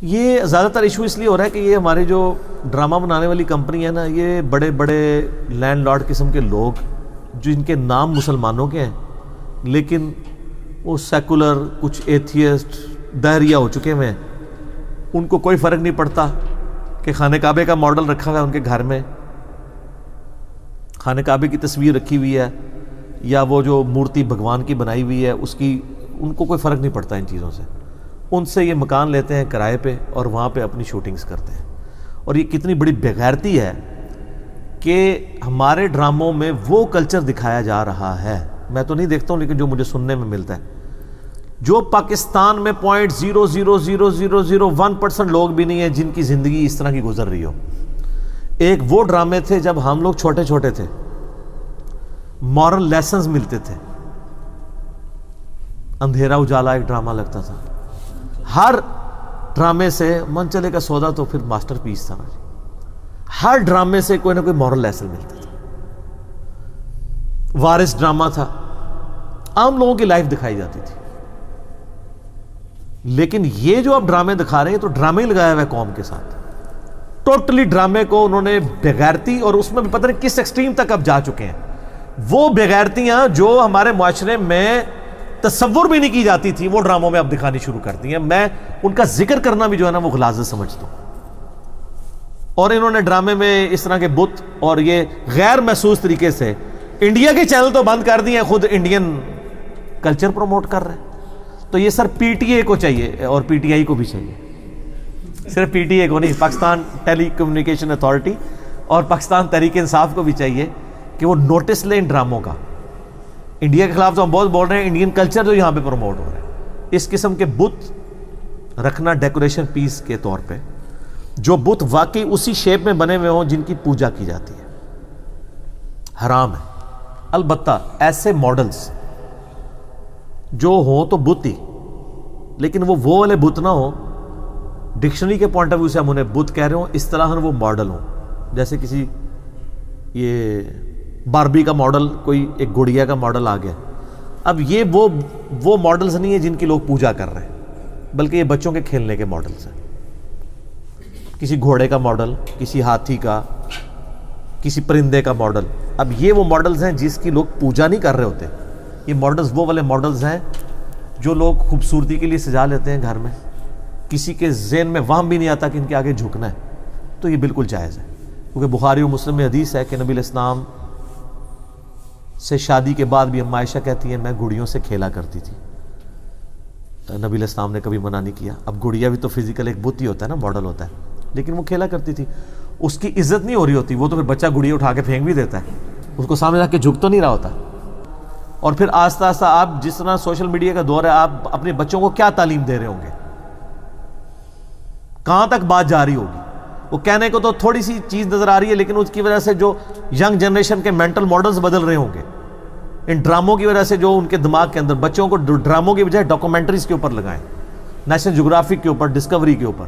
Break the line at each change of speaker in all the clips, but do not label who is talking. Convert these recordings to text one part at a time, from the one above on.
یہ زیادہ تر ایشو اس لیے ہو رہا ہے کہ یہ ہمارے جو ڈرامہ بنانے والی کمپنی ہے نا، یہ بڑے بڑے لینڈ لارڈ قسم کے لوگ جن کے نام مسلمانوں کے ہیں لیکن وہ سیکولر، کچھ ایتھیسٹ، دہریہ ہو چکے ہوئے ہیں، ان کو کوئی فرق نہیں پڑتا کہ خانہ کعبے کا ماڈل رکھا ہوا ہے ان کے گھر میں، خانہ کعبے کی تصویر رکھی ہوئی ہے یا وہ جو مورتی بھگوان کی بنائی ہوئی ہے اس کی، ان کو کوئی فرق نہیں پڑتا ان چیزوں سے. ان سے یہ مکان لیتے ہیں کرائے پہ اور وہاں پہ اپنی شوٹنگز کرتے ہیں. اور یہ کتنی بڑی بےغیرتی ہے کہ ہمارے ڈراموں میں وہ کلچر دکھایا جا رہا ہے، میں تو نہیں دیکھتا ہوں لیکن جو مجھے سننے میں ملتا ہے، جو پاکستان میں 0.00001% لوگ بھی نہیں ہیں جن کی زندگی اس طرح کی گزر رہی ہو. ایک وہ ڈرامے تھے جب ہم لوگ چھوٹے چھوٹے تھے، مورل لیسنز ملتے تھے. اندھیرا اجالا ایک ڈرامہ لگتا تھا، ہر ڈرامے سے منچلے کا سودا تو پھر ماسٹر پیس تھا، ہر ڈرامے سے کوئی نہ کوئی مورل لیسن ملتا تھا. وارث ڈرامہ تھا، عام لوگوں کی لائف دکھائی جاتی تھی. لیکن یہ جو اب ڈرامے دکھا رہے ہیں تو ڈرامے ہی لگایا ہوا ہے قوم کے ساتھ، ٹوٹلی ڈرامے کو انہوں نے بےغیرتی، اور اس میں بھی پتہ نہیں کس ایکسٹریم تک اب جا چکے ہیں. وہ بےغیرتیاں جو ہمارے معاشرے میں تصور بھی نہیں کی جاتی تھی وہ ڈراموں میں اب دکھانی شروع کر دی ہیں. میں ان کا ذکر کرنا بھی جو ہے نا وہ غلاظت سمجھتا ہوں. اور انہوں نے ڈرامے میں اس طرح کے بت اور یہ غیر محسوس طریقے سے انڈیا کے چینل تو بند کر دیے، خود انڈین کلچر پروموٹ کر رہے ہیں. تو یہ سر پی ٹی اے کو چاہیے اور پی ٹی آئی کو بھی چاہیے، صرف پی ٹی اے کو نہیں، پاکستان ٹیلی کمیونیکیشن اتھارٹی اور پاکستان تحریک انصاف کو بھی چاہیے کہ وہ نوٹس لیں ان ڈراموں کا. انڈیا کے خلاف تو ہم بہت بول رہے ہیں، انڈین کلچر جو یہاں پہ پروموٹ ہو رہا ہے. اس قسم کے بت رکھنا ڈیکوریشن پیس کے طور پہ، جو بت واقعی اسی شیپ میں بنے ہوئے ہوں جن کی پوجا کی جاتی ہے، حرام ہے. البتہ ایسے ماڈلز جو ہوں تو بت ہی، لیکن وہ والے بت نہ ہوں، ڈکشنری کے پوائنٹ آف ویو سے ہم انہیں بت کہہ رہے ہوں، اس طرح وہ ماڈل ہوں. جیسے کسی یہ باربی کا ماڈل، کوئی ایک گڑیا کا ماڈل آ گیا. اب یہ وہ ماڈلز نہیں ہیں جن کی لوگ پوجا کر رہے ہیں، بلکہ یہ بچوں کے کھیلنے کے ماڈلز ہیں. کسی گھوڑے کا ماڈل، کسی ہاتھی کا، کسی پرندے کا ماڈل. اب یہ وہ ماڈلز ہیں جس کی لوگ پوجا نہیں کر رہے ہوتے. یہ ماڈلز وہ والے ماڈلز ہیں جو لوگ خوبصورتی کے لیے سجا لیتے ہیں گھر میں، کسی کے ذہن میں وہم بھی نہیں آتا کہ ان کے آگے جھکنا ہے. تو یہ بالکل جائز ہے، کیونکہ بخاری و مسلم میں حدیث ہے کہ نبی علیہ السلام سے شادی کے بعد بھی اما عائشہ کہتی ہیں میں گڑیوں سے کھیلا کرتی تھی. نبی علیہ السلام نے کبھی منع نہیں کیا. اب گڑیا بھی تو فزیکل ایک بت ہی ہوتا ہے نا، ماڈل ہوتا ہے، لیکن وہ کھیلا کرتی تھی. اس کی عزت نہیں ہو رہی ہوتی، وہ تو پھر بچہ گڑیا اٹھا کے پھینک بھی دیتا ہے، اس کو سامنے رکھ کے جھک تو نہیں رہا ہوتا. اور پھر آہستہ آہستہ آپ جس طرح سوشل میڈیا کا دور ہے، آپ اپنے بچوں کو کیا تعلیم دے رہے ہوں گے، کہاں تک بات جا رہی ہوگی. وہ کہنے کو تو تھوڑی سی چیز نظر آ رہی ہے، لیکن اس کی وجہ سے جو ینگ جنریشن کے مینٹل ماڈلز بدل رہے ہوں گے ان ڈراموں کی وجہ سے، جو ان کے دماغ کے اندر. بچوں کو ڈراموں کی بجائے ڈاکومنٹریز کے اوپر لگائیں، نیشنل جغرافک کے اوپر، ڈسکوری کے اوپر،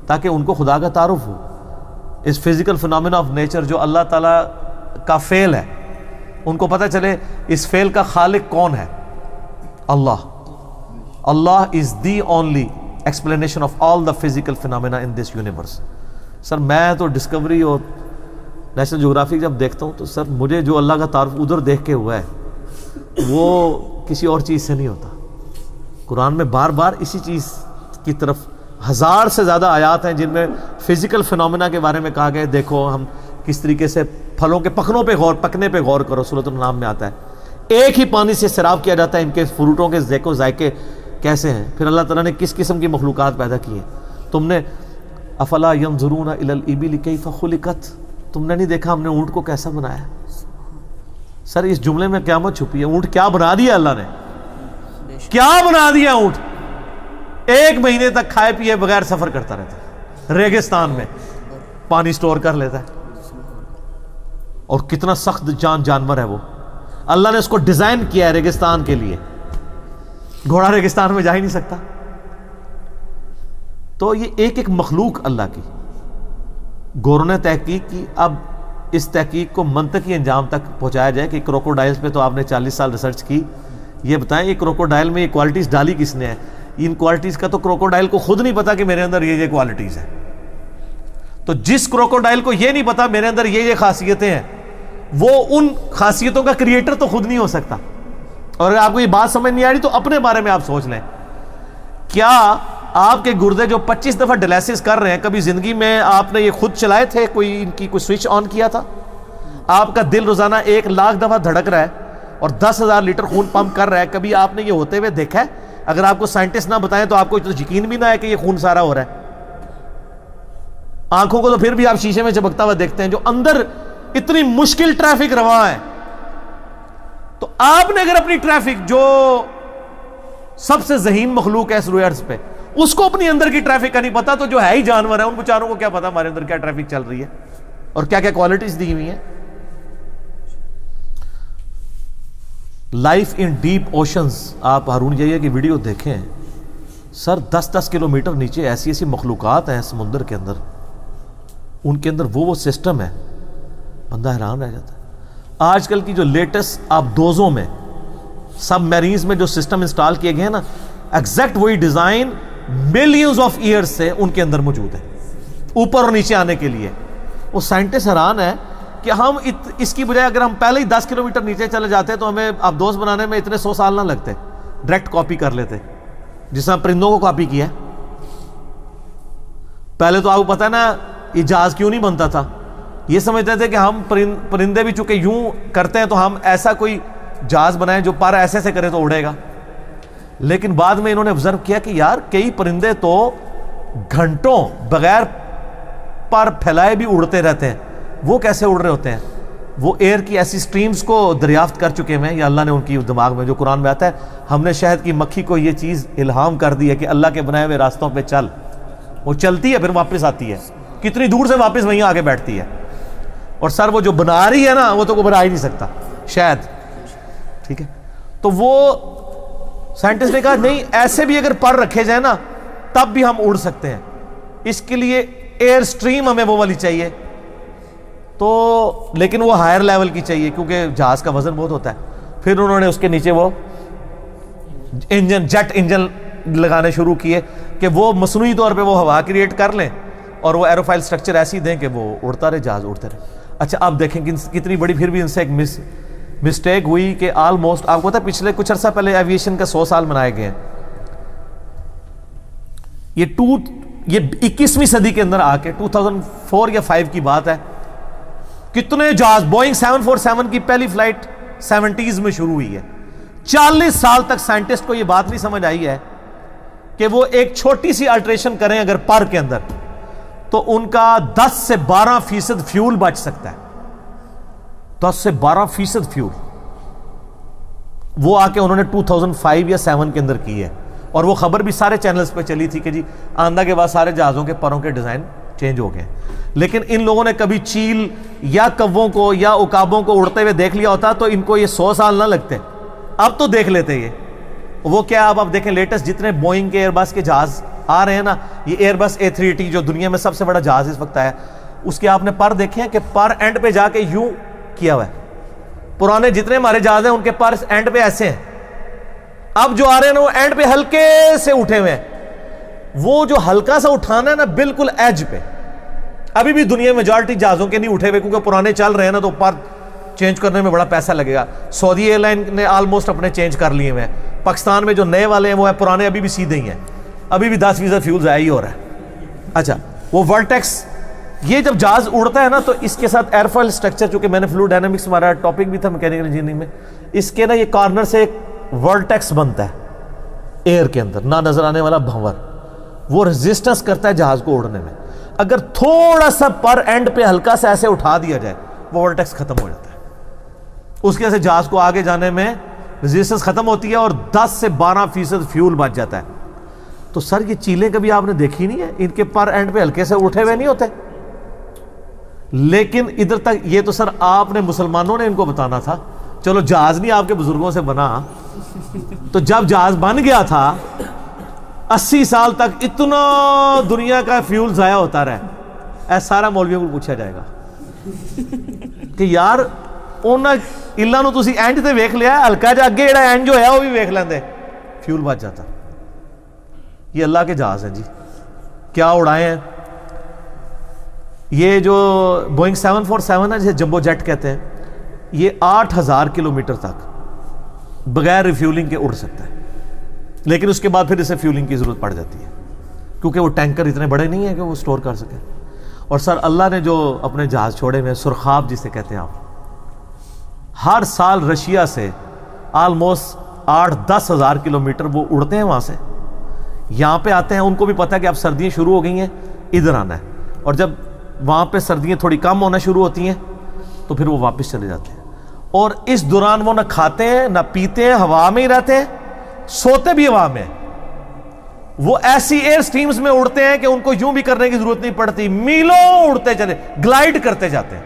تاکہ ان کو خدا کا تعارف ہو. اس فزیکل فنامنا آف نیچر جو اللہ تعالیٰ کا فعل ہے، ان کو پتہ چلے اس فعل کا خالق کون ہے. Allah is the only explanation of all the physical phenomena in this universe. Sir میں تو ڈسکوری اور نیشنل جغرافک جب دیکھتا ہوں تو سر مجھے جو اللہ کا تعارف ادھر دیکھ کے ہوا ہے وہ کسی اور چیز سے نہیں ہوتا. قرآن میں بار بار اسی چیز کی طرف 1000 سے زیادہ آیات ہیں جن میں فزیکل فنامنا کے بارے میں کہا گیا. دیکھو ہم کس طریقے سے پھلوں کے پکنے پہ غور کرو، سورۃ الانعام میں آتا ہے. ایک ہی پانی سے سیراب کیا جاتا ہے، ان کے فروٹوں کے ذائقے کیسے ہیں. پھر اللہ تعالیٰ نے کس قسم کی مخلوقات پیدا کی ہیں. تم نے افلا ینظرون الی الابل کیف خلقت، تم نے نہیں دیکھا ہم نے اونٹ کو کیسا بنایا. سر اس جملے میں قیامت چھپی ہے. اونٹ کیا بنا دیا اللہ نے، کیا بنا دیا اونٹ. 1 مہینے تک کھائے پیے بغیر سفر کرتا رہتا ہے، ریگستان میں پانی سٹور کر لیتا ہے. اور کتنا سخت جانور ہے وہ. اللہ نے اس کو ڈیزائن کیا ہے ریگستان کے لیے. گھوڑا ریگستان میں جا ہی نہیں سکتا. تو یہ ایک مخلوق اللہ کی. گوروں نے تحقیق کی. اب اس تحقیق کو منطقی انجام تک پہنچایا جائے کہ کروکوڈائلز پہ تو آپ نے 40 سال ریسرچ کی. یہ بتائیں یہ کروکوڈائل میں یہ کوالٹیز ڈالی کس نے ہے؟ ان کوالٹیز کا تو کروکوڈائل کو خود نہیں پتا کہ میرے اندر یہ کوالٹیز ہیں. تو جس کروکوڈائل کو یہ نہیں پتا میرے اندر یہ خاصیتیں ہیں, وہ ان خاصیتوں کا کریٹر تو خود نہیں ہو سکتا. اور اگر آپ کو یہ بات سمجھ نہیں آ رہی تو اپنے بارے میں آپ سوچ لیں, کیا آپ کے گردے جو 25 دفعہ ڈیلیسس کر رہے ہیں, کبھی زندگی میں آپ نے یہ خود چلائے تھے, کوئی ان کی کوئی سوئچ آن کیا تھا؟ آپ کا دل روزانہ 1,00,000 دفعہ دھڑک رہا ہے اور 10,000 لیٹر خون پمپ کر رہا ہے, کبھی آپ نے یہ ہوتے ہوئے دیکھا ہے؟ اگر آپ کو سائنٹسٹ نہ بتائیں تو آپ کو یقین بھی نہ ہے کہ یہ خون سارا ہو رہا ہے. آنکھوں کو تو پھر بھی آپ شیشے میں چمکتا ہوا دیکھتے ہیں, جو اندر اتنی مشکل ٹریفک رواں ہے. تو آپ نے اگر اپنی ٹریفک, جو سب سے ذہین مخلوق ہے اس روئے ارض پہ, اس کو اپنی اندر کی ٹریفک کا نہیں پتا, تو جو ہے ہی جانور ہیں ان بیچاروں کو کیا پتا ہمارے اندر کیا ٹریفک چل رہی ہے اور کیا کیا کوالٹیز دی ہوئی ہیں. لائف ان ڈیپ اوشنز, آپ ہارون جائیے کی ویڈیو دیکھیں سر, 10-10 کلومیٹر نیچے ایسی ایسی مخلوقات ہیں سمندر کے اندر, ان کے اندر وہ سسٹم ہے, بندہ حیران رہ جاتا ہے. آج کل کی جو لیٹسٹ آپ دوزوں میں, سب میرینز میں جو سسٹم انسٹال کیے گئے ہیں نا, ایگزیکٹ وہی ڈیزائن ملینز آف ایئرز سے ان کے اندر موجود ہے, اوپر اور نیچے آنے کے لیے. وہ سائنٹسٹ حیران ہے کہ ہم اس کی بجائے اگر ہم پہلے ہی 10 کلومیٹر نیچے چلے جاتے تو ہمیں اب دوست بنانے میں اتنے 100 سال نہ لگتے, ڈائریکٹ کاپی کر لیتے, جس طرح پرندوں کو کاپی کیا. پہلے تو آپ کو پتا ہے نا یہ جہاز کیوں نہیں بنتا تھا, یہ سمجھتے تھے کہ ہم پرندے بھی چونکہ یوں کرتے ہیں تو ہم ایسا کوئی جہاز بنائیں جو پر ایسے سے کرے تو اڑے گا. لیکن بعد میں انہوں نے آبزرو کیا کہ یار کئی پرندے تو گھنٹوں بغیر پر پھیلائے بھی اڑتے رہتے ہیں. وہ کیسے اڑ رہے ہوتے ہیں؟ وہ ایئر کی ایسی سٹریمز کو دریافت کر چکے ہیں, یا اللہ نے ان کی دماغ میں, جو قرآن میں آتا ہے, ہم نے شہد کی مکھی کو یہ چیز الہام کر دی ہے کہ اللہ کے بنائے ہوئے راستوں پہ چل. وہ چلتی ہے پھر واپس آتی ہے, کتنی دور سے واپس وہیں آگے بیٹھتی ہے. اور سر وہ جو بنا رہی ہے نا, وہ تو کوئی بنا ہی نہیں سکتا شاید, ٹھیک ہے. تو وہ سائنٹسٹ نے کہا نہیں, ایسے بھی اگر پر رکھے جائیں نا تب بھی ہم اڑ سکتے ہیں. اس کے لیے ایئر سٹریم ہمیں وہ والی چاہیے, تو لیکن وہ ہائر لیول کی چاہیے کیونکہ جہاز کا وزن بہت ہوتا ہے. پھر انہوں نے اس کے نیچے وہ انجن, جیٹ انجن لگانے شروع کیے کہ وہ مصنوعی طور پہ وہ ہوا کریٹ کر لیں اور وہ ایروفائل سٹرکچر ایسی دیں کہ وہ اڑتا رہے, جہاز اڑتے رہے. اچھا اب دیکھیں کہ کتنی بڑی پھر بھی ان سے ایک مسٹیک ہوئی کہ آلموسٹ, آپ کو پتا ہے پچھلے کچھ عرصہ پہلے ایویشن کا 100 سال منائے گئے ہیں. یہ 21ویں صدی کے اندر آ کے 2004 یا 5 کی بات ہے, کتنے جہاز, بوئنگ 747 کی پہلی فلائٹ 70s میں شروع ہوئی ہے. 40 سال تک سائنٹسٹ کو یہ بات نہیں سمجھ آئی ہے کہ وہ ایک چھوٹی سی الٹریشن کریں اگر پر کے اندر تو ان کا 10 سے 12% فیول بچ سکتا ہے. 10 سے 12% فیول وہ آ کے انہوں نے 2005 یا 7 کے اندر کی ہے. اور وہ خبر بھی سارے چینلز پہ چلی تھی کہ جی آندہ کے بعد سارے جہازوں کے پروں کے ڈیزائن چینج ہو گئے. لیکن ان لوگوں نے کبھی چیل یا کووں کو یا عقابوں کو اڑتے ہوئے دیکھ لیا ہوتا تو ان کو یہ 100 سال نہ لگتے. اب تو دیکھ لیتے یہ. وہ کیا, اب آپ دیکھیں لیٹسٹ جتنے بوئنگ کے ایئر بس کے جہاز آ رہے ہیں نا, یہ ایئر بس A380 جو دنیا میں سب سے بڑا جہاز اس وقت آیا, اس کے آپ نے پر دیکھے ہیں کہ پر اینڈ پہ جا کے یوں کیا ہوا ہے. پرانے جتنے ہمارے جہاز ہیں ان کے پر اینڈ پہ ایسے ہیں, اب جو آ رہے ہیں نا وہ اینڈ پہ ہلکے سے اٹھے ہوئے ہیں. وہ جو ہلکا سا اٹھانا ہے نا بالکل ایج پہ, ابھی بھی دنیا میں میجارٹی جہازوں کے نہیں اٹھے ہوئے کیونکہ پرانے چل رہے ہیں نا تو پر چینج کرنے میں بڑا پیسہ لگے گا. سعودی ایئر لائن نے آلموسٹ اپنے چینج کر لیے ہوئے ہیں. پاکستان میں جو نئے والے ہیں وہ ہے پرانے ابھی بھی سیدھے ہی ہیں, ابھی بھی 10% فیول ضائع ہی ہو رہا ہے. اچھا وہ ورٹیکس, یہ جب جہاز اڑتا ہے نا تو اس کے ساتھ ایئرفائل سٹرکچر, چونکہ میں نے فلوئڈ ڈائنامکس ہمارا ٹاپک بھی تھا میکینیکل انجینئرنگ میں, اس کے نا یہ کارنر سے ایک ورٹیکس بنتا ہے ایئر کے اندر, نہ نظر آنے والا بھنور, وہ ریزسٹنس کرتا ہے جہاز کو اڑنے میں. اگر تھوڑا سا پر اینڈ پہ ہلکا سا ایسے اٹھا دیا جائے وہ ورٹیکس ختم ہو جاتا ہے. اس کے سے جہاز کو آگے جانے میں ریزسٹنس ختم ہوتی ہے اور 10 سے 12% فیول بچ جاتا ہے. تو سر یہ چیلیں کبھی آپ نے دیکھی نہیں ہے, ان کے پر اینڈ پہ ہلکے سے اٹھے ہوئے نہیں ہوتے. لیکن ادھر تک یہ تو سر آپ نے مسلمانوں نے ان کو بتانا تھا. چلو جہاز نہیں آپ کے بزرگوں سے بنا, تو جب جہاز بن گیا تھا 80 سال تک اتنا دنیا کا فیول ضائع ہوتا رہا. ایسا سارا مولویوں کو پوچھا جائے گا کہ یار انہاں نو تسی اینڈ تے ویکھ لیا, ہلکا جا اگے جڑا اینڈ جو ہے وہ بھی ویکھ لیندے, فیول بچ جاتا. یہ اللہ کے جہاز ہیں جی، کیا اڑائے ہیں یہ جو بوئنگ 747 ہے جسے جمبو جیٹ کہتے ہیں، یہ 8000 کلومیٹر تک بغیر ریفیولنگ کے اڑ سکتا ہے، لیکن اس کے بعد پھر اسے فیولنگ کی ضرورت پڑ جاتی ہے کیونکہ وہ ٹینکر اتنے بڑے نہیں ہیں کہ وہ سٹور کر سکیں۔ اور سر اللہ نے جو اپنے جہاز چھوڑے ہوئے سرخاب جسے کہتے ہیں آپ، ہر سال رشیا سے آلموسٹ 8-10 ہزار کلومیٹر وہ اڑتے ہیں، وہاں سے یہاں پہ آتے ہیں، ان کو بھی پتہ ہے کہ اب سردیاں شروع ہو گئی ہیں، ادھر آنا ہے، اور جب وہاں پہ سردیاں تھوڑی کم ہونا شروع ہوتی ہیں تو پھر وہ واپس چلے جاتے ہیں، اور اس دوران وہ نہ کھاتے ہیں نہ پیتے ہیں، ہوا میں ہی رہتے ہیں، سوتے بھی ہوا میں۔ وہ ایسی ایئر سٹریمز میں اڑتے ہیں کہ ان کو یوں بھی کرنے کی ضرورت نہیں پڑتی، میلوں اڑتے چلے، گلائڈ کرتے جاتے ہیں۔